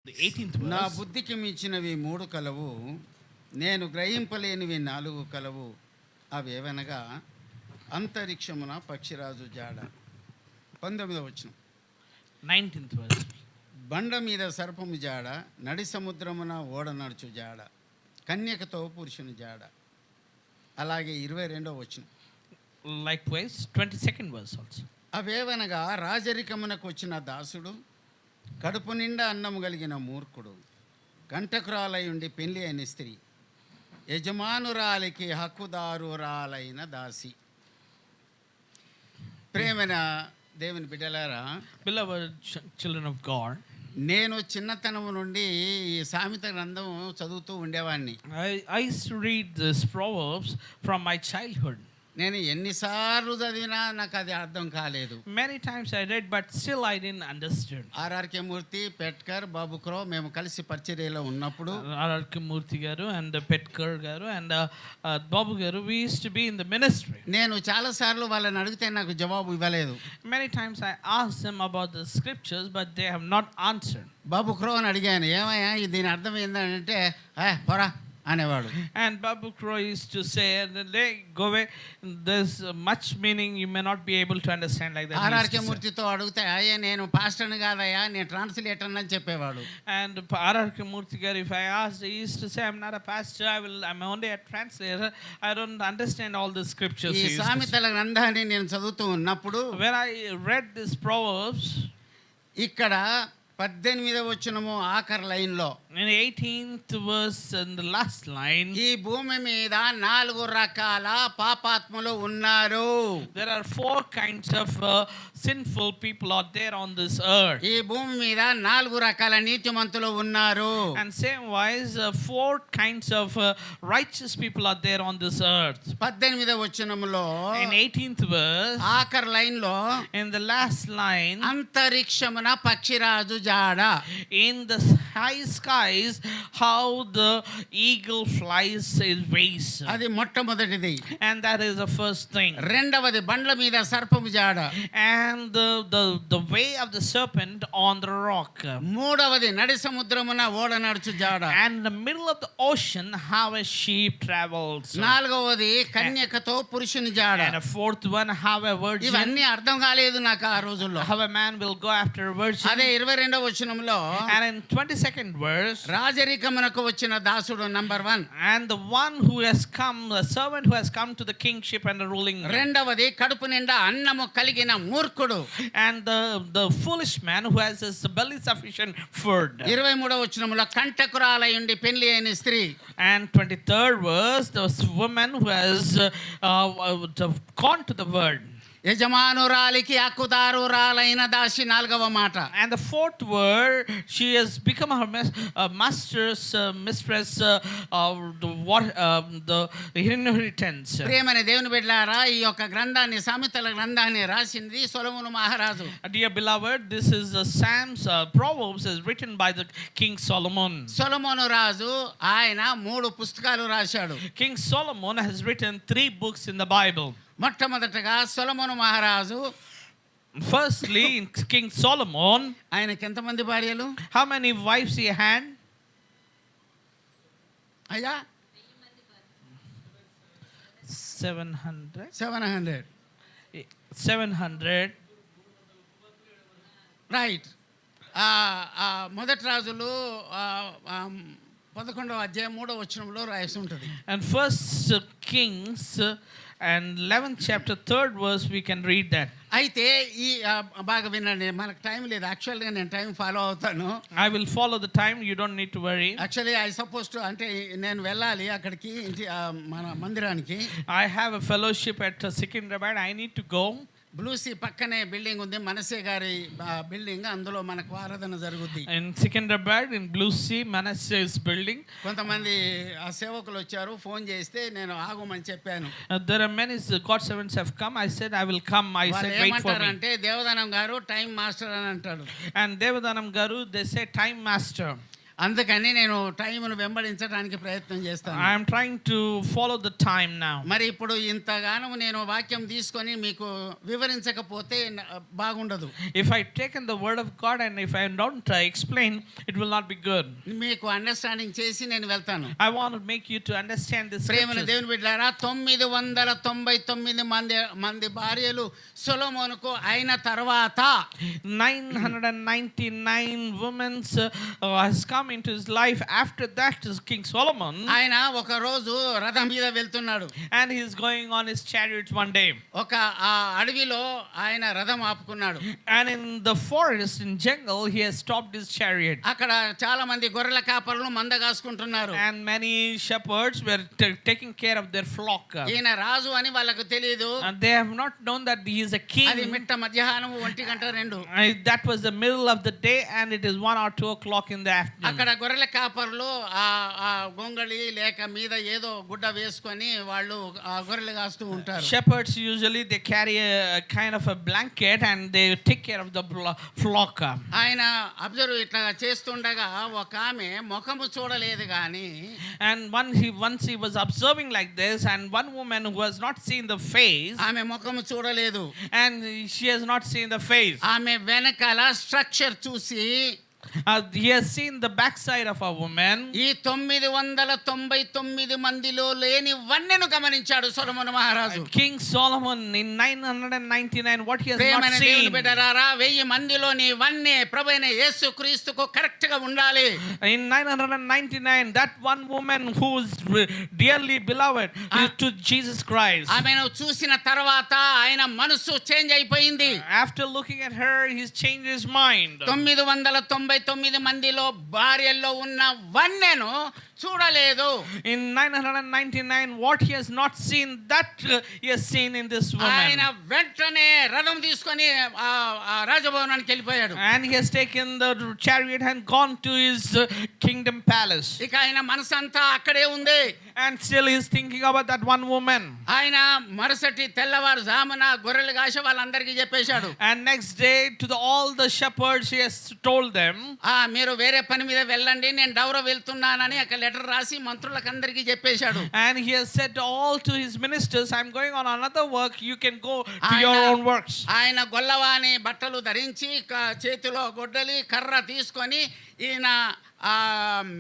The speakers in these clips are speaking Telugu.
The 18th నా verse. బుద్ధికి మించినవి 3 కలవు, నేను గ్రహింపలేనివి 4 కలవు. అవేవనగా అంతరిక్షమున పక్షిరాజు జాడ. 19వ వచనం. 19th verse. బండ మీద సర్పము జాడ, నడి సముద్రమున ఓడ నడుచు జాడ, కన్యకతో పురుషుని జాడ. అలాగే 22వ వచనం. Likewise, 22nd verse also. అవేవనగా రాజరికమునకు వచ్చిన దాసుడు, కడుపు నిండా అన్నము కలిగిన మూర్ఖుడు, కంటకురాలై ఉండి పెళ్లి అయిన స్త్రీ, యజమానురాలికి హక్కుదారురాలైన దాసి. ప్రేమైన దేవుని బిడ్డలారా, Beloved children of God, నేను చిన్నతనము నుండి ఈ సామెత గ్రంథం చదువుతూ ఉండేవాడిని. I used to read this Proverbs from my childhood. నేను ఎన్నిసార్లు చదివినా నాకు అది అర్థం కాలేదు. Many times I read, but still I didn't understand. RRK Murthy, Petkar, బాబుక్రో మేము కలిసి పరిచర్యలో ఉన్నప్పుడు, R.R.K. Murthy garu and Petkar garu and Babu garu, we used to be in the ministry. నేను చాలాసార్లు వాళ్ళని అడిగితే నాకు జవాబు ఇవ్వలేదు. Many times I asked them about the scriptures, but they have not answered. బాబుక్రో అని అడిగాను, ఏమయ్యా దీని అర్థం ఏంటంటే పొరా అనేవాడు. And Babu Crow used to say, go away, there's much meaning you may not be able to understand like that. RRK మూర్తితో అడిగితే అయ్యా నేను పాస్టర్ని కాదయ్యా, నేను ట్రాన్స్లేటర్ అని చెప్పేవాడు. And R.R.K. Murthy garu, if I asked, he used to say, I'm not a pastor, I'm only a translator, I don't understand all the scriptures. ఈ సామెతల గ్రంథాన్ని నేను చదువుతూ ఉన్నప్పుడు, When I read this Proverbs, ఇక్కడ 18వ వచనము ఆఖరి లైన్లో, in 18th verse in the last line, ఈ భూమి మీద 4 రకాల పాపాత్ములు ఉన్నారు. there are 4 kinds of sinful people out there on this earth. ఈ భూమి మీద 4 రకాల నీతిమంతులు ఉన్నారు. And same wise, 4 kinds of righteous people are there on this earth. 18వ వచనములో In 18th verse, ఆఖరి లైన్లో, in the last line, అంతరిక్షమున పక్షిరాజు జాడ. in the high skies, how the eagle flies his ways. అది మొట్టమొదటిది. And that is the first thing. రెండవది బండ్ల మీద సర్పము జాడ. And the way of the serpent on the rock. మూడవది నడి సముద్రమున ఓడ నడుచు జాడ. And in the middle of the ocean, how a sheep travels. నాలుగవది కన్యకతో పురుషుని జాడ. And a fourth one, how a virgin. ఇవన్నీ అర్థం కాలేదు నాకు ఆ రోజుల్లో. How a man will go after a virgin. అదే 22వ వచనంలో, And in 22nd verse, రాజరికమునకు వచ్చిన దాసుడు number 1. and the one who has come, the servant who has come to the kingship and the ruling. రెండవది కడుపు నిండా అన్నము కలిగిన మూర్ఖుడు. And the foolish man who has his belly sufficient food. 23వ వచనంలో కంటకురాలై ఉండి పెళ్లి అయిన స్త్రీ. And 23rd verse, the woman who has gone to the word. యజమానురాలికి హక్కుదారురాలైన దాసి. 4వ మాట. And the 4th word, she has become her master's mistress, the inheritance. ప్రియమైన దేవుని బిడ్డలారా, ఈ యొక్క గ్రంథాన్ని, సామెతల గ్రంథాన్ని రాసింది సొలొమోను మహారాజు. Dear beloved, this is the Psalms, Proverbs is written by the King Solomon. సొలొమోను రాజు ఆయన 3 పుస్తకాలు రాశాడు. King Solomon has written 3 books in the Bible. మొట్టమొదటగా సొలొమోను మహారాజు, Firstly, King Solomon, ఆయనకి ఎంతమంది భార్యలు? how many wives he had? అయ్యా 700. 700 రైట్. మొదటి రాజులు 11వ అధ్యాయం 3వ వచనంలో రాసి ఉంటుంది. And First Kings and 11th chapter 3rd verse we can read that. అయితే ఈ బాగా వినండి, మనకు టైం లేదు. యాక్చువల్గా నేను టైం ఫాలో అవుతాను. I will follow the time, you don't need to worry. Actually I suppose to, అంటే నేను వెళ్ళాలి అక్కడికి, మన మందిరానికి. I have a fellowship at Secunderabad, I need to go. బ్లూసీ పక్కనే బిల్డింగ్ ఉంది, మనసే గారి బిల్డింగ్. అందులో మనకు ఆరాధన జరుగుద్ది. In Secunderabad, in Blue Sea, Manasseh's building. కొంతమంది ఆ సేవకులు వచ్చారు, ఫోన్ చేస్తే నేను ఆగమని చెప్పాను. There are many God servants have come. I said I will come. I said wait for me. అంటే దేవదానం గారు టైం మాస్టర్ అని అంటాడు. And Devadanam garu, they say time master. అందుకని నేను టైంను వెంబడించడానికి ప్రయత్నం చేస్తాను. I am trying to follow the time now. మరి ఇప్పుడు ఇంతగానో నేను వాక్యం తీసుకొని మీకు వివరించకపోతే బాగుండదు. If I take in the word of God and if I don't explain, it will not be good. మీకు అండర్స్టాండింగ్ చేసి నేను వెళ్తాను. I want to make you to understand this. ప్రేమల దేవుని బిడ్డలారా, 999 మంది భార్యలు సొలొమోనుకు అయిన తర్వాత 999 women has come into his life. After that is King Solomon. ఆయన ఒక రోజు రథం మీద వెళ్తున్నాడు. And he is going on his chariot one day. ఒక ఆ అడవిలో ఆయన రథం ఆపుకున్నాడు. And in the forest, in jungle, he has stopped his chariot. అక్కడ చాలా మంది గొర్రెల కాపరులు మంద కాసుకుంటున్నారు. And many shepherds were taking care of their flock. ఈయన రాజు అని వాళ్ళకు తెలియదు. And they have not known that he is a king. అది మిట్ట మధ్యాహ్నం 1:02. That was the middle of the day and it is 1 or 2 o'clock in the afternoon. అక్కడ గొర్రెల కాపరులు ఆ గొంగళి లేక మీద ఏదో గుడ్డ వేసుకొని వాళ్ళు ఆ గొర్రెలు కాస్తూ ఉంటారు. Shepherds usually they carry a kind of a blanket and they take care of the flock. ఆయన అబ్జర్వ్ ఇట్లా చేస్తుండగా ఒక ఆమె ముఖము చూడలేదు కానీ, and once he was observing like this, and one woman who has not seen the face, ఆమె ముఖము చూడలేదు, and she has not seen the face. ఆమె వెనకాల స్ట్రక్చర్ చూసి He has seen the backside of a woman. ఈ 999 మందిలో లేని వన్నెను గమనించాడు సొలొమోను మహారాజు. King Solomon in 999, what he has not seen. బిడ్డలారా, 1000 మందిలోని వన్నె ప్రభువైన యేసుక్రీస్తుకు కరెక్ట్ గా ఉండాలి. In 999, that one woman who is dearly beloved to Jesus Christ. ఆమెను చూసిన తర్వాత ఆయన మనసు చేంజ్ అయిపోయింది. After looking at her, he's changed his mind. 999 మందిలో భార్యల్లో ఉన్న వన్నెను చూడలేదు. In 999, what he has not seen, that he has seen in this woman. ఆయన వెంటనే రథం తీసుకొని రాజభవనానికి వెళ్ళిపోయాడు. And he has taken the chariot and gone to his kingdom palace. ఇక ఆయన మనసంతా అక్కడే ఉంది. And still he is thinking about that one woman. ఆయన మరుసటి తెల్లవారుజామున గొర్రెలు కాసే వాళ్ళందరికీ చెప్పేశాడు. And next day to all the shepherds he has told them, మీరు వేరే పని మీద వెళ్ళండి, నేను డౌర వెళ్తున్నానని ఒక లెటర్ రాసి మంత్రులకు అందరికీ చెప్పేశాడు. and he has said all to his ministers, I'm going on another work, you can go to your own works. ఆయన గొల్లవాని బట్టలు ధరించి చేతిలో గొడ్డలి కర్ర తీసుకొని ఈయన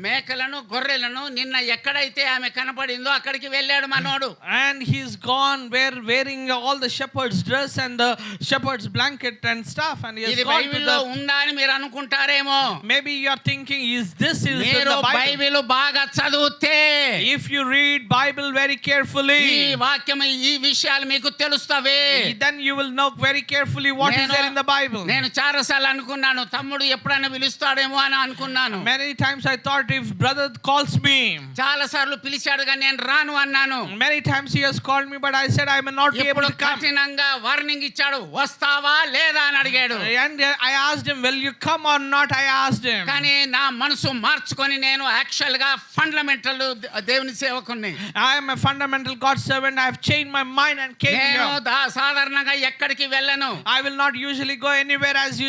మేకలను గొర్రెలను నిన్న ఎక్కడైతే ఆమె కనపడిందో అక్కడికి వెళ్ళాడు మనోడు. And he's gone wearing all the shepherd's dress and the shepherd's blanket and stuff, and he has gone to బైబిల్లో ఉందా అని మీరు అనుకుంటారేమో. maybe you are thinking, is this in the మీరు Bible? బైబిల్ బాగా చదివితే, if you read Bible very carefully, ఈ వాక్యం ఈ విషయాలు మీకు తెలుస్తవే. then you will know very carefully what is there in the Bible. నేను చాలాసార్లు అనుకున్నాను, తమ్ముడు ఎప్పుడైనా పిలుస్తాడేమో అని అనుకున్నాను. many times I thought, if brother calls me. చాలా సార్లు పిలిచాడు కానీ నేను రాను అన్నాను. many times he has called me, but I said I may not be able to come. కఠినంగా వార్నింగ్ ఇచ్చాడు, వస్తావా లేదా అని అడిగాడు. and I asked him, will you come or not? I asked him. కానీ నా మనసు మార్చుకొని నేను యాక్చువల్ గా ఫండమెంటల్ దేవుని సేవకుని. I am a fundamental God servant. I have changed my mind and came here. నేను సాధారణంగా ఎక్కడికి వెళ్ళను. I will not usually go anywhere as I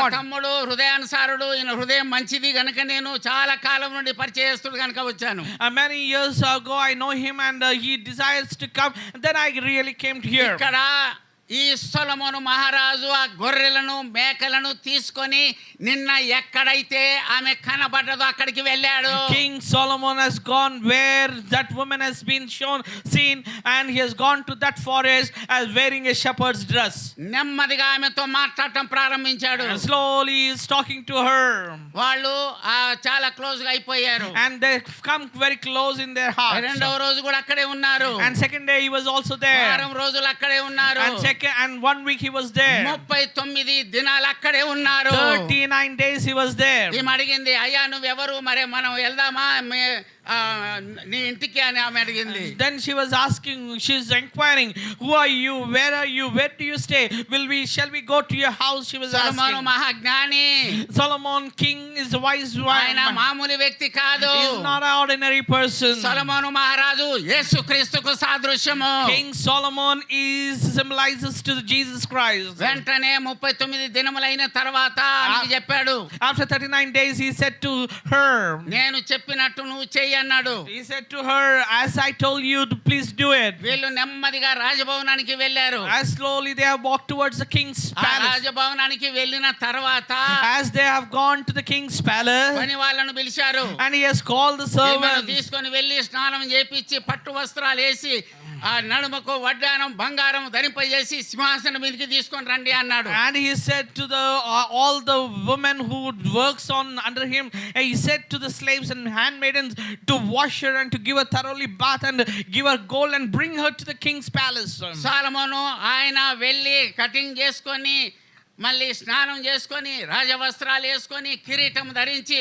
want. తమ్ముడు హృదయానుసారుడు, ఈయన హృదయం మంచిది గనుక నేను చాలా కాలం నుండి పరిచయస్తుడు కనుక వచ్చాను. Many years ago I know him and he desires to come. Then I really came here. ఇక్కడ ఈ సొలొమోను మహారాజు ఆ గొర్రెలను మేకలను తీసుకొని నిన్న ఎక్కడైతే ఆమె కనబడ్డదో అక్కడికి వెళ్ళాడు. King Solomon has gone where that woman has been seen, and he has gone to that forest as wearing a shepherd's dress. నెమ్మదిగా ఆమెతో మాట్లాడటం ప్రారంభించాడు. And slowly he is talking to her. వాళ్ళు చాలా క్లోజ్ గా అయిపోయారు. And they come very close in their hearts. రెండవ రోజు కూడా అక్కడే ఉన్నారు. And second day he was also there. వారం రోజులు అక్కడే ఉన్నారు. And 1 week he was there. 39 దినాలు అక్కడే ఉన్నారు. 39 days he was there. ఈమె అడిగింది, అయ్యా నువ్వెవరు, మరి మనం వెళ్దామా నీ ఇంటికి అని ఆమె అడిగింది. Then she was asking, she is inquiring, who are you, where are you, where do you stay, shall we go to your house? She was asking. సొలొమోను మహాజ్ఞాని. Solomon king is a wise one. ఆయన మామూలు వ్యక్తి కాదు. He is not an ordinary person. సొలొమోను మహారాజు యేసుక్రీస్తుకు సాదృశ్యము. King Solomon symbolizes to Jesus Christ. వెంటనే 39 దినములైన తర్వాత ఆమె చెప్పాడు. After 39 days he said to her, నేను చెప్పినట్టు నువ్వు చెయ్యి అన్నాడు. he said to her, as I told you to please do it. వీళ్ళు నెమ్మదిగా రాజభవనానికి వెళ్ళారు. As slowly they have walked towards the king's ఆ palace. రాజభవనానికి వెళ్ళిన తర్వాత As they have gone to the king's palace, పని వాళ్ళను పిలిచారు. and he has called the ఈమెను servants, తీసుకొని వెళ్ళి స్నానం చేపించి పట్టు వస్త్రాలు వేసి ఆ నడుమకు వడ్డానం బంగారం ధరింపజేసి సింహాసనం మీదకి తీసుకొని రండి అన్నాడు. and he said to the all the women who works on under him, he said to the slaves and handmaidens to wash her and to give her thoroughly bath and give her gold and bring her to the king's palace. సాలమోను ఆయన వెళ్ళి కటింగ్ చేసుకొని మళ్ళీ స్నానం చేసుకొని రాజవస్త్రాలు వేసుకొని కిరీటం ధరించి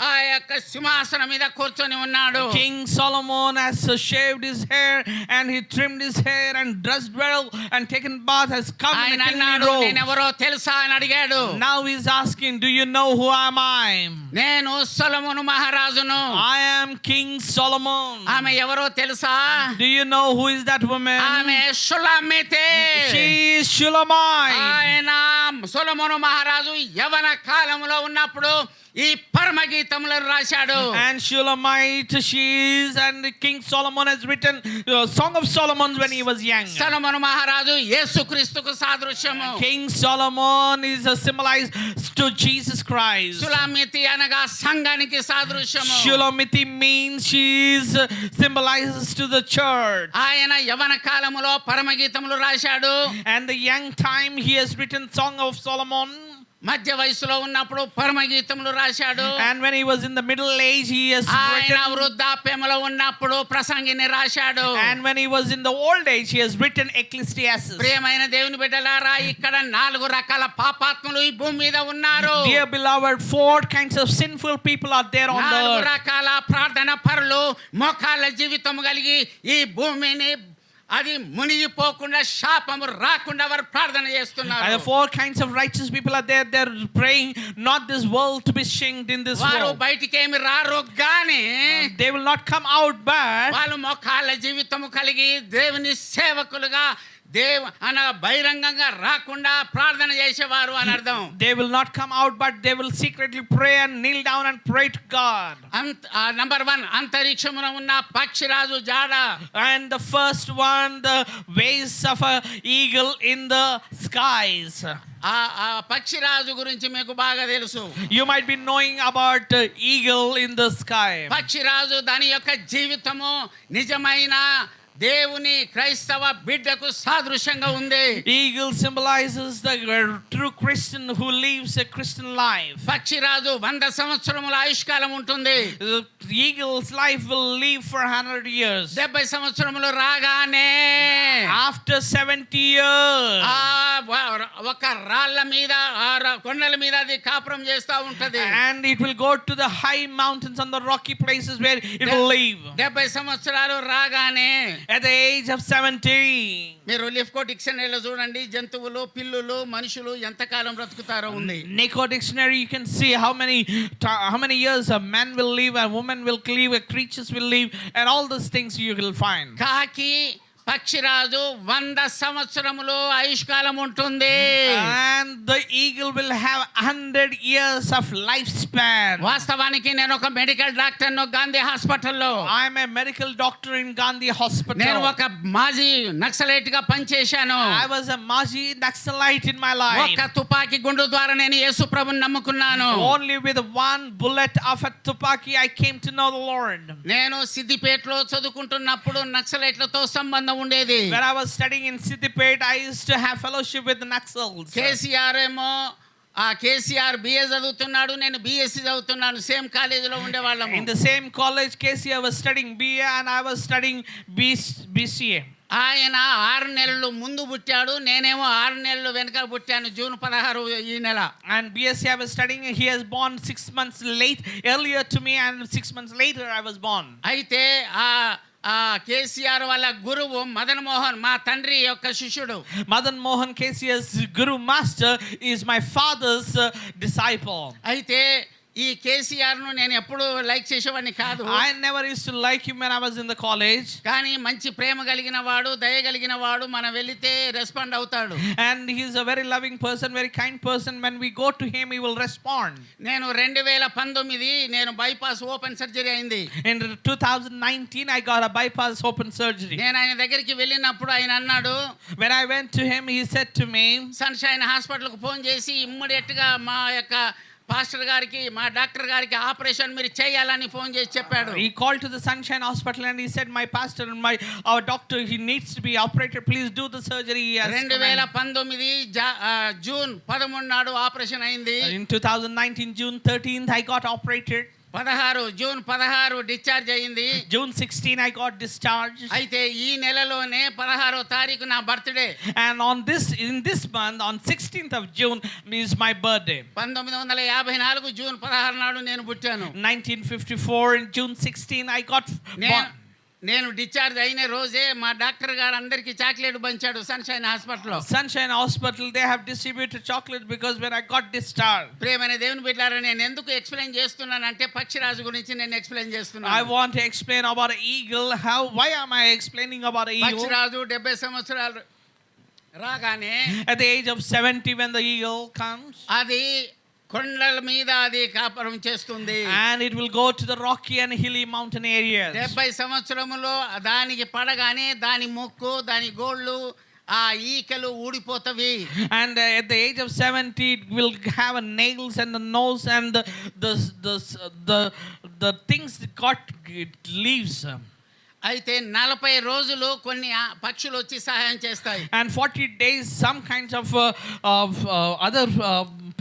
ఆ యొక్క సింహాసనం మీద కూర్చొని ఉన్నాడు. King Solomon has shaved his hair and he trimmed his hair and dressed well and taken bath, has come in ఆయన a kingly అన్నాడు, robe. నేనెవరో తెలుసా అని అడిగాడు. Now he's asking, do you know who am I? నేను సొలొమోను మహారాజును. I am King Solomon. ఆమె ఎవరో తెలుసా? Do you know who is that woman? ఆమె షులామితే. She is Shulamite. ఆయన సొలొమోను మహారాజు యవన కాలంలో ఉన్నప్పుడు ఈ పరమ గీతములను రాశాడు. And Shulamite she is, and King Solomon has written Song of Solomon when he was young. సొలొమోను మహారాజు యేసుక్రీస్తుకు సాదృశ్యము. King Solomon is symbolized to Jesus Christ. షులామితి అనగా సంఘానికి సాదృశ్యము. Shulamite means she is symbolizes to the church. ఆయన యవన కాలములో పరమ గీతములు రాశాడు. And the young time he has written Song of Solomon. మధ్య వయసులో ఉన్నప్పుడు పరమ గీతములు రాశాడు. And when he was in the middle age he has ఆయన written. వృద్ధాప్యములో ఉన్నప్పుడు ప్రసంగిని రాశాడు. And when he was in the old age he has written Ecclesiastes. ప్రియమైన దేవుని బిడ్డలారా, ఇక్కడ 4 రకాల పాపాత్ములు ఈ భూమి మీద ఉన్నారు. Dear beloved, 4 kinds of sinful people are there on the 4 earth. రకాల ప్రార్థన పరులు మోకాళ్ళ జీవితం కలిగి ఈ భూమిని అది మునిగిపోకుండా శాపము రాకుండా వారు ప్రార్థన చేస్తున్నారు. And the 4 kinds of righteous people are there. They're praying not this world to be shamed in this వారు world. బయటికి ఏమి రారు గాని They will not come out but వాళ్ళు మోకాళ్ళ జీవితము కలిగి దేవుని సేవకులుగా బహిరంగంగా రాకుండా ప్రార్థన చేసేవారు అని అర్థం. they will not come out but they will secretly pray and kneel down and pray to God. Number 1 అంతరిక్షమున ఉన్న పక్షిరాజు జాడ. And the first one, the ways of a eagle in the skies. ఆ పక్షిరాజు గురించి మీకు బాగా తెలుసు. You might be knowing about eagle in the sky. పక్షిరాజు దాని యొక్క జీవితము నిజమైన దేవుని క్రైస్తవ బిడ్డకు సాదృశ్యంగా ఉంది. Eagle symbolizes the true Christian who lives a Christian life. పక్షిరాజు 100 సంవత్సరముల ఆయుష్కాలం ఉంటుంది. The eagle's life will live for 100 years. 70 సంవత్సరములు రాగానే After 70 years, ఒక రాళ్ళ మీద కొండల మీద అది కాపురం చేస్తూ ఉంటది. and it will go to the high mountains and the rocky places where it will live. 70 సంవత్సరాలు రాగానే At the age of 70, మీరు లిఫ్కో డిక్షనరీలో చూడండి, జంతువులు పిల్లులు మనుషులు ఎంతకాలం బ్రతుకుతారో ఉంది. Nico dictionary you can see how many years a man will live, a woman will live, a creatures will live, and all those things you will find. కాకి పక్షిరాజు 100 సంవత్సరములు ఆయుష్కాలం ఉంటుంది. And the eagle will have 100 years of lifespan. వాస్తవానికి నేను ఒక మెడికల్ డాక్టర్ గాంధీ హాస్పిటల్లో. I am a medical doctor in Gandhi Hospital. నేను ఒక మాజీ నక్సలైట్ గా పనిచేశాను. I was a Maji Naxalite in my life. ఒక తుపాకీ గుండు ద్వారా నేను యేసు ప్రభువుని నమ్ముకున్నాను. Only with one bullet of a tupaki I came to know the Lord. నేను సిద్దిపేటలో చదువుకుంటున్నప్పుడు నక్సలైట్లతో సంబంధం ఉండేది. When I was studying in Siddipet, I used to have fellowship with the Naxals. KCR ఏమో కేసీఆర్ బిఏ చదువుతున్నాడు, నేను బిఎస్సి చదువుతున్నాను. సేమ్ కాలేజీలో ఉండేవాళ్ళము. In the same college, KCR was studying BA and I was studying BCA. ఆయన 6 నెలలు ముందు పుట్టాడు, నేనేమో 6 నెలలు వెనక పుట్టాను. జూన్ 16 ఈ నెల. And BSc I was studying, he was born 6 months late earlier to me, and 6 months later I was born. అయితే కేసీఆర్ వాళ్ళ గురువు మదన్ మోహన్ మా తండ్రి యొక్క శిష్యుడు. Madan Mohan KCR's guru master is my father's disciple. అయితే ఈ కేసీఆర్ ను నేను ఎప్పుడు లైక్ చేసేవాడిని కాదు. I never used to like him when I was in the college. కానీ మంచి ప్రేమ కలిగిన వాడు, దయ కలిగిన వాడు, మనం వెళితే రెస్పాండ్ అవుతాడు. And he is a very loving person, very kind person. When we go to him, he will respond. నేను 2019 నేను బైపాస్ ఓపెన్ సర్జరీ అయింది. In 2019, I got a bypass open surgery. నేను ఆయన దగ్గరికి వెళ్ళినప్పుడు ఆయన అన్నాడు, When I went to him, he said to me, sunshine హాస్పిటల్కి ఫోన్ చేసి ఇమ్మీడియట్ గా మా యొక్క పాస్టర్ గారికి, మా డాక్టర్ గారికి ఆపరేషన్ మీరు చేయాలని ఫోన్ చేసి చెప్పాడు. He called to the Sunshine Hospital and he said, my pastor and our doctor, he needs to be operated. Please do the surgery. 2019 June 13 నాడు ఆపరేషన్ అయింది. In 2019, June 13th, I got operated. June 16 discharge అయింది. June 16, I got discharged. అయితే ఈ నెలలోనే 16వ తారీఖు నా birthday. And in this month, on 16th of June, is my birthday. 1954 June 16 నాడు నేను పుట్టాను. 1954, in June 16, I got born. నేను డిశ్చార్జ్ అయిన రోజే మా డాక్టర్ గారు అందరికి చాక్లెట్ పంచాడు సన్షైన్ హాస్పిటల్లో. Sunshine Hospital, they have distributed chocolate because when I got discharged. ప్రియమైన దేవుని బిడ్డలారా, నేను ఎందుకు ఎక్స్ప్లెయిన్ చేస్తున్నానంటే పక్షిరాజు గురించి నేను ఎక్స్ప్లెయిన్ చేస్తున్నాను. I want to explain about an eagle. Why am I explaining about an eagle? పక్షిరాజు 70 సంవత్సరాలు రాగానే, At the age of 70, when the eagle comes, అది కొండల మీద అది కాపురం చేస్తుంది. and it will go to the rocky and hilly mountain areas. 70 సంవత్సరములో దానికి పడగానే దాని ముక్కు, దాని గోళ్ళు, ఆ ఈకలు ఊడిపోతవి. And at the age of 70, it will have nails and the nose and the things that got leaves. అయితే 40 రోజులు కొన్ని పక్షులు వచ్చి సహాయం చేస్తాయి. And 40 days, some kinds of other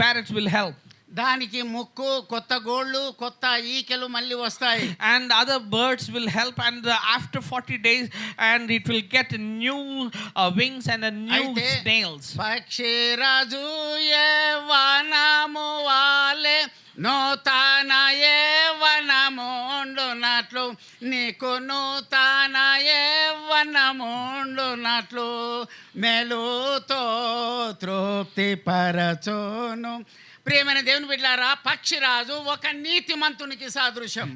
parrots will help. దానికి ముక్కు, కొత్త గోళ్ళు, కొత్త ఈకలు మళ్ళీ వస్తాయి. And other birds will help, and after 40 days, and it will get new wings and a new nails. పక్షిరాజు యవ్వనము వాలే నూతన యవ్వనముండునట్లు, నీకు నూతన యవ్వనముండునట్లు మేలుతో తృప్తి పరచును. ప్రియమైన దేవుని బిడ్డలారా, పక్షిరాజు ఒక నీతిమంతునికి సాదృశ్యం.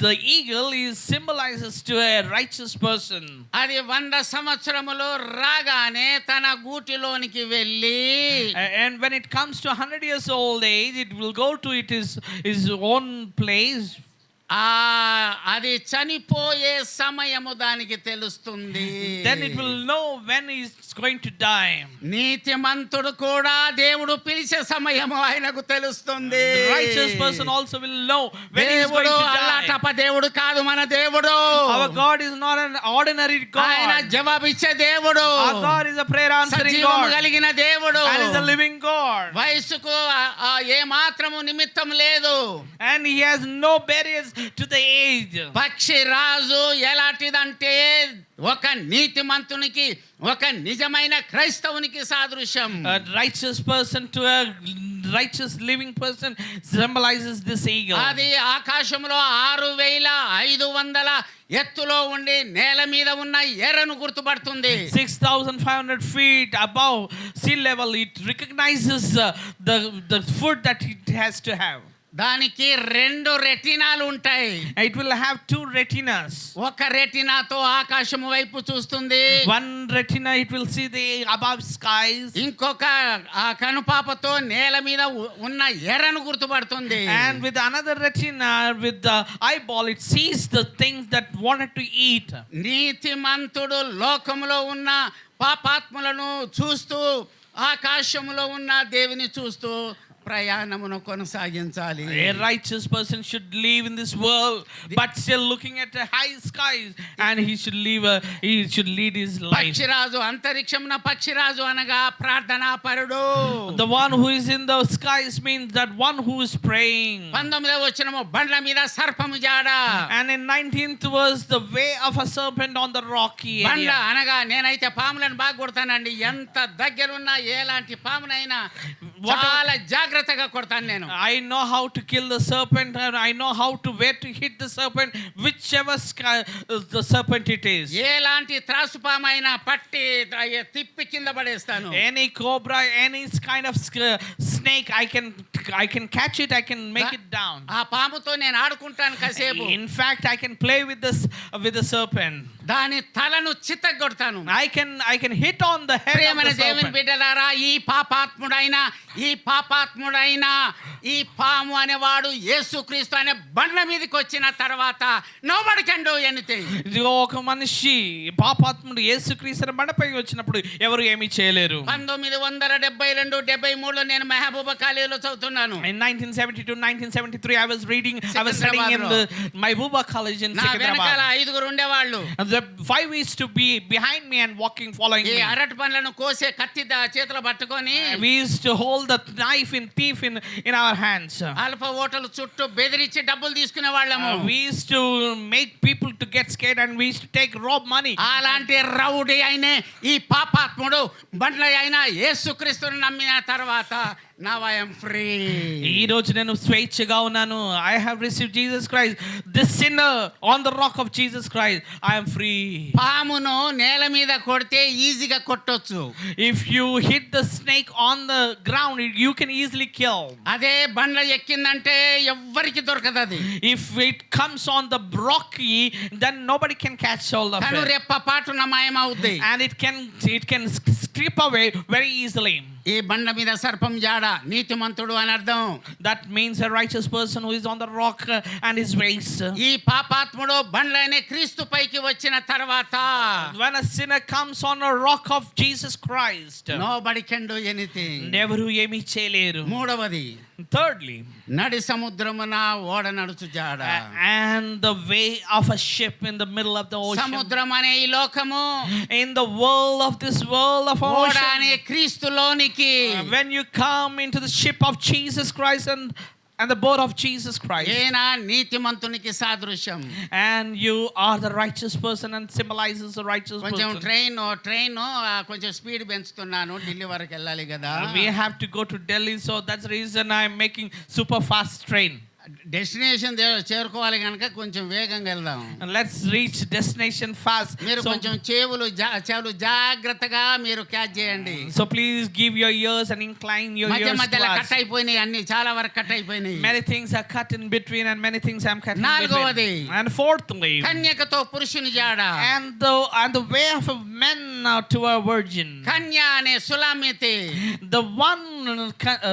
The eagle symbolizes to a righteous person. అది 100 సంవత్సరములు రాగానే తన గూటిలోనికి వెళ్ళి, and when it comes to 100 years old age, it will go to his own place. అది చనిపోయే సమయము దానికి తెలుస్తుంది. Then it will know when he is going to die. నీతిమంతుడు కూడా దేవుడు పిలిచే సమయము ఆయనకు తెలుస్తుంది. The righteous person also will know when he is going to die. అల్లాటప్ప దేవుడు కాదు మన దేవుడు. Our God is not an ordinary God. ఆయన జవాబిచ్చే దేవుడు. Our God is a prayer answering God. సజీవము కలిగిన దేవుడు. And is a living God. వయసుకు ఏ మాత్రము నిమిత్తం లేదు. And he has no barriers to the age. పక్షిరాజు ఎలాంటిదంటే ఒక నీతిమంతునికి, ఒక నిజమైన క్రైస్తవునికి సాదృశ్యం. A righteous person to a righteous living person symbolizes this eagle. అది ఆకాశంలో 6500 ఎత్తులో ఉండి నేల మీద ఉన్న ఎర్రను గుర్తుపడుతుంది. 6,500 feet above sea level, it recognizes the food that it has to have. దానికి 2 రెటినాలు ఉంటాయి. It will have 2 retinas. ఒక రెటినాతో ఆకాశము వైపు చూస్తుంది. One retina, it will see the above skies. ఇంకొక కనుపాపతో నేల మీద ఉన్న ఎర్రను గుర్తుపడుతుంది. And with another retina, with the eyeball, it sees the things that wanted to eat. నీతిమంతుడు లోకములో ఉన్న పాపాత్ములను చూస్తూ, ఆకాశములో ఉన్న దేవుని చూస్తూ ప్రయాణమును కొనసాగించాలి. A righteous person should live in this world, but still looking at the high skies, and he should lead his life. పక్షిరాజు, అంతరిక్షమున పక్షిరాజు అనగా ప్రార్థనా పరుడు. The one who is in the skies means that one who is praying. 19వ వచనము బండ్ల మీద సర్పము జాడ. And in 19th verse, the way of a serpent on the rocky Bandla area. అనగా నేనైతే పాములను బాగా కొడతానండి. ఎంత దగ్గరున్న ఎలాంటి పామునైనా చాలా జాగ్రత్తగా కొడతాను నేను. I know how to kill the serpent, and I know how to where to hit the serpent, whichever the serpent it is. ఎలాంటి త్రాసుపామైనా పట్టి తిప్పి కింద పడేస్తాను. Any cobra, any kind of snake snake, I can catch it, I can make it down. ఆ పాముతో నేను ఆడుకుంటాను కాసేపు. In fact, I can play with the serpent. దాని తలను చితగొడతాను. I can hit on the head of ప్రియమైన the దేవుని serpent. బిడ్డలారా, ఈ పాపాత్ముడైన ఈ పాము అనేవాడు యేసుక్రీస్తు అనే బండ్ల మీదకి వచ్చిన తర్వాత nobody can do anything. ఇదిగో ఒక మనిషి పాపాత్ముడు యేసుక్రీస్తు బండపై వచ్చినప్పుడు ఎవరు ఏమీ చేయలేరు. 1972 73లో నేను మహబూబా కాలేజీలో చదువుతున్నాను. In 1972 1973 I was studying in the Mahbooba College in నా వెనకాల Secunderabad. 5 ఉండేవాళ్ళు. The 5 used to be behind me and following ఈ me. అరటి పండ్లను కోసే కత్తి చేతిలో పట్టుకొని We used to hold the knife in thief in our hands. Alpha hotel చుట్టూ బెదిరించి డబ్బులు తీసుకునే వాళ్ళము. We used to make people to get scared and we used to rob money. అలాంటి రౌడీ అయిన ఈ పాపాత్ముడు బండ్ల అయిన యేసుక్రీస్తుని నమ్మిన తర్వాత now I am free. ఈ రోజు నేను స్వేచ్ఛగా ఉన్నాను. I have received Jesus Christ, this sinner on the rock of Jesus Christ. I am free. పామును నేల మీద కొడితే ఈజీగా కొట్టొచ్చు. If you hit the snake on the ground, you can easily kill. అదే బండ్ల ఎక్కిందంటే ఎవ్వరికి దొరకదు అది. If it comes on the rocky, then nobody can catch hold of కను it. రెప్ప పాటున మాయమవుద్ది. And it can strip away very easily. ఈ బండ మీద సర్పం జాడ నీతిమంతుడు అని అర్థం. That means a righteous person who is on the rock and his ways. ఈ పాపాత్ముడు బండ్లైన క్రీస్తు పైకి వచ్చిన తర్వాత When a sinner comes on a rock of Jesus Christ, nobody can do anything. ఎవరు ఏమీ చేయలేరు. మూడవది, Thirdly, నడి సముద్రమున ఓడ నడుచు జాడ. and the way of a ship in the middle of the ocean. సముద్రం అనే ఈ లోకము, In the world of this world of ఓడ ocean, అనే క్రీస్తులోనికి when you come into the ship of Jesus Christ and the boat of Jesus Christ, ఈయన నీతిమంతునికి సాదృశ్యం. and you are the righteous person and symbolizes the righteous కొంచెం person. ట్రైన్ కొంచెం స్పీడ్ పెంచుతున్నాను, ఢిల్లీ వరకు వెళ్ళాలి కదా. We have to go to Delhi, so that's the reason I'm making super fast train. Destination చేరుకోవాలి కనుక కొంచెం వేగంగా వెళ్దాం. And let's reach destination fast. మీరు కొంచెం చెవులు జాగ్రత్తగా మీరు క్యాచ్ చేయండి. So please give your ears and incline your మధ్య ears to మధ్యలో us. కట్ అయిపోయినాయి, అన్ని చాలా వరకు కట్ అయిపోయినాయి. Many things are cut in between and many things I'm cutting in నాలుగవది, between. And fourthly, కన్యకతో పురుషుని జాడ. and the way of a man to a virgin. కన్య అనే సులామితి,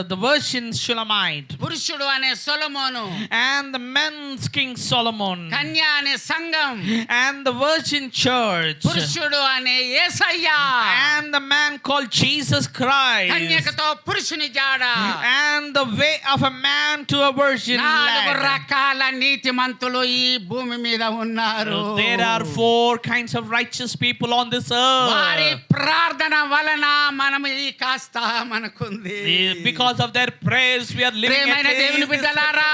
The virgin Shulamite. పురుషుడు అనే సొలొమోను, And the men's King Solomon. కన్య అనే సంఘం, And the virgin church. పురుషుడు అనే యేసయ్య. And the man called Jesus Christ. కన్యకతో పురుషుని జాడ. And the way of a man to a virgin. 4 lad. రకాల నీతిమంతులు ఈ భూమి మీద ఉన్నారు. There are 4 kinds of righteous people on this వారి earth. ప్రార్థన వలన మనం ఈ కాస్త మనకుంది. Because of their prayers, we are living. ప్రియమైన at దేవుని least బిడ్డలారా,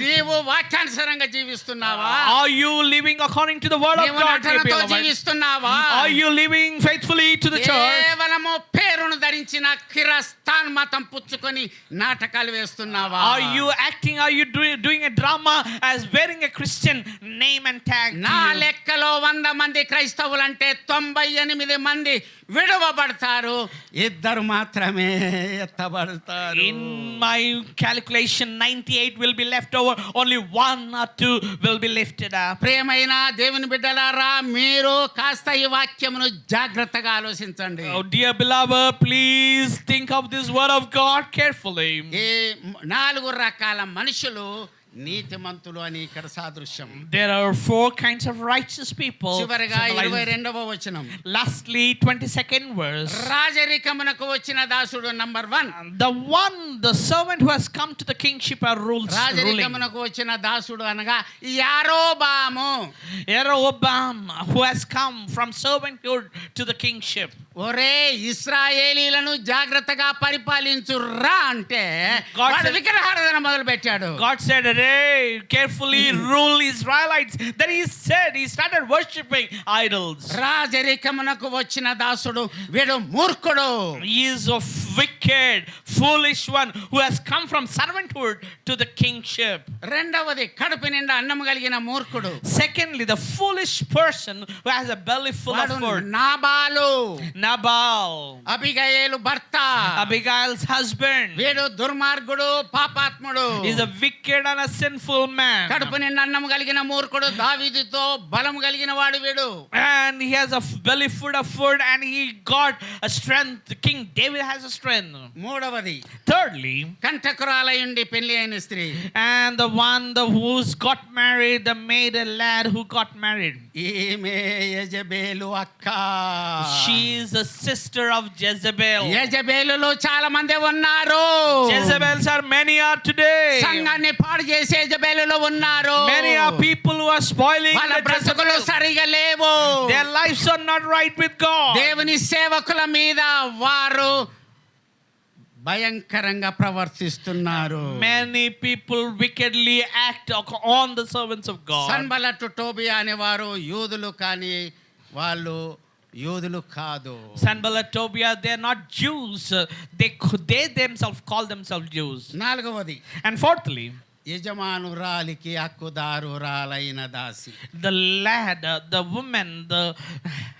నీవు వాక్యానుసారంగా జీవిస్తున్నావా? Are you living according to the word of నీవు God? నటనతో people? జీవిస్తున్నావా? Are you living faithfully to the church? కేవలము పేరును ధరించిన కిరస్తాన్ మతం పుచ్చుకొని నాటకాలు వేస్తున్నావా? Are you doing a drama as wearing a Christian name and tag? నా లెక్కలో 100 మంది క్రైస్తవులంటే 98 మంది విడువబడతారు, 2 మాత్రమే ఎత్తబడతారు. In my calculation, 98 will be left over. Only 1 or 2 will be lifted up. ప్రియమైన దేవుని బిడ్డలారా, మీరు కాస్త ఈ వాక్యమును జాగ్రత్తగా ఆలోచించండి. Oh, dear beloved, please think of this word of God carefully. ఈ 4 రకాల మనుషులు నీతిమంతులు అని ఇక్కడ సాదృశ్యం. There are 4 kinds of righteous people. చివరగా 22వ వచనం. Lastly, 22nd verse. రాజరికమునకు వచ్చిన దాసుడు number 1. The servant who has come to the kingship and ruling. రాజరికమునకు వచ్చిన దాసుడు అనగా యారోబాము. Jeroboam, who has come from servanthood to the kingship. ఒరే ఇశ్రాయేలీలను జాగ్రత్తగా పరిపాలించు రా అంటే వాడు విగ్రహారాధన మొదలు పెట్టాడు. God said, "Hey, carefully rule Israelites." Then he started worshipping idols. రాజరికమునకు వచ్చిన దాసుడు వీడు మూర్ఖుడు. He is of wicked, foolish one who has come from servanthood to the kingship. రెండవది కడుపు నిండా అన్నం కలిగిన మూర్ఖుడు. Secondly, the foolish person who has a belly full of food. నాబాలు, Nabal, అబిగయేలు భర్త, Abigail's husband, వీడు దుర్మార్గుడు, పాపాత్ముడు. is a wicked and a sinful man. కడుపు నిండా అన్నం కలిగిన మూర్ఖుడు, దావీదుతో బలం కలిగిన వాడు వీడు. And he has a belly full of food and he got a strength. King David has a strength. మూడవది Thirdly, కంటకురాలయుండి పెళ్లి అయిన స్త్రీ. and the one who's got married, the maid, a lad who got married. ఈమె యెజబేలు అక్క. She is a sister of Jezebel. యెజబేలులో చాలా మంది ఉన్నారు. Jezebels are many are today. సంఘాన్ని పాడు చేసే యెజబేలులో ఉన్నారు. Many are people who are spoiling వాళ్ళ the బ్రతుకులు Jezebel. సరిగా లేవు. Their lives are not right with God. దేవుని సేవకుల మీద వారు భయంకరంగా ప్రవర్తిస్తున్నారు. Many people wickedly act on the servants of God. సన్బలతు Tobiah అనేవారు యూదులు కానీ వాళ్ళు యూదులు కాదు. Sanballat, Tobiah, they are not Jews. They themselves call themselves Jews. నాలుగవది And fourthly, యజమానురాలికి హక్కుదారురాలైన దాసి. the lad, the woman, the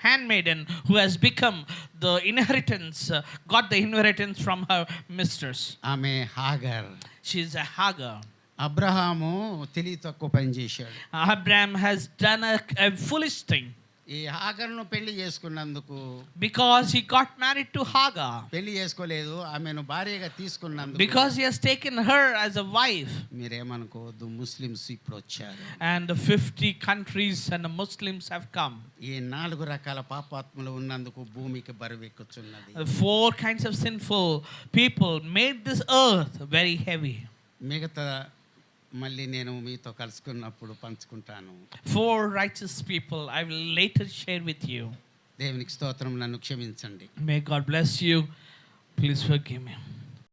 handmaiden who has become the inheritance, got the inheritance from her mistress. ఆమె Hagar. She is a Hagar. Abraham తెలివి తక్కువ పని చేశాడు. Abraham has done a foolish thing. ఈ హాగర్ను పెళ్లి చేసుకున్నందుకు, Because he got married to Hagar. పెళ్లి చేసుకోలేదు, ఆమెను భార్యగా తీసుకున్నందుకు. Because he has taken her as a wife. మీరేమనుకోవద్దు, ముస్లిమ్స్ ఇప్పుడు వచ్చారు. And the 50 countries and the Muslims have come. ఈ 4 రకాల పాపాత్ములు ఉన్నందుకు భూమికి బరువెక్కుచున్నది. The 4 kinds of sinful people made this earth very heavy. మిగతా మళ్ళీ నేను మీతో కలుసుకున్నప్పుడు పంచుకుంటాను. 4 righteous people I will later share with you. దేవునికి స్తోత్రం. నన్ను క్షమించండి. May God bless you. Please forgive me.